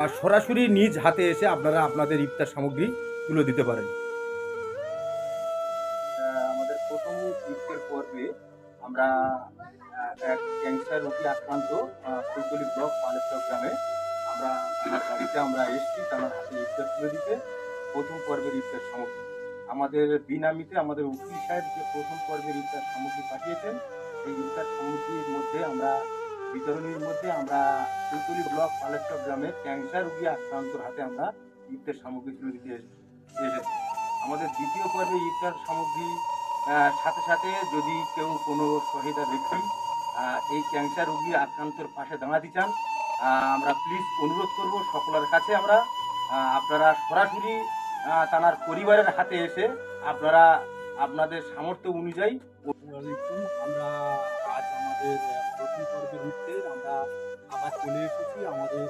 সরাসরি নিজ হাতে এসে আপনারা আপনাদের ইফতার সামগ্রী তুলে দিতে পারেন। আমাদের প্রথম ইফতার পর্বে আমরা এক ক্যান্সার রোগী আক্রান্ত ফুলতলি ব্লক পালেশ্বর গ্রামে আমরা তার বাড়িতে আমরা এসেছি তার হাতে ইফতার তুলে দিতে। প্রথম পর্বের ইফতার সামগ্রী আমাদের বিনামিতে আমাদের উকিল সাহেব যে প্রথম পর্বের ইফতার সামগ্রী পাঠিয়েছেন, এই ইফতার সামগ্রীর মধ্যে আমরা বিতরণীর মধ্যে আমরা ফুলতলি ব্লক পালেশ্বর গ্রামের ক্যান্সার রোগী আক্রান্তর হাতে আমরা ইফতার সামগ্রী তুলে দিতে এসেছি। আমাদের দ্বিতীয় পর্বে ইফতার সামগ্রী সাথে সাথে যদি কেউ কোনো সহায়তা ব্যক্তি এই ক্যান্সার রোগী আক্রান্তর পাশে দাঁড়াতে চান, আমরা প্লিজ অনুরোধ করব সকলের কাছে আমরা আপনারা সরাসরি তার পরিবারের হাতে এসে আপনারা আপনাদের সামর্থ্য অনুযায়ী। আমরা আজ আমাদের প্রথম পর্বের ইফতার আমরা আবার চলে এসেছি আমাদের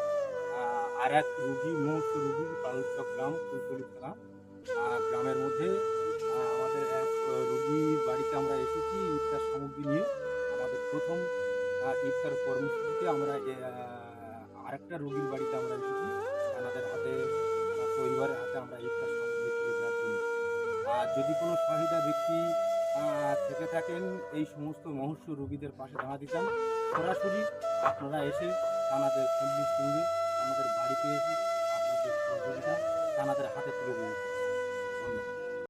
আর এক রোগী মুহূর্ত রোগী পালচক গ্রাম ফুলতলি থানা গ্রামের মধ্যে আমাদের এক রোগীর বাড়িতে আমরা এসেছি ইফতার সামগ্রী নিয়ে। আমাদের প্রথম ইফতার কর্মসূচিতে আমরা আরেকটা রোগীর বাড়িতে আমরা এসেছি আমাদের হাতে পরিবারের হাতে আমরা ইফতার সামগ্রী তুলে দেওয়ার জন্য। আর যদি কোনো সহায়তা ব্যক্তি থেকে থাকেন এই সমস্ত মুমূর্ষু রোগীদের পাশে দাঁড়াতে চান, সরাসরি আপনারা এসে তাদের ফ্যামিলির সঙ্গে আমাদের বাড়িতে এসে আপনাদের সহযোগিতা তাদের হাতে তুলে দিন। ধন্যবাদ।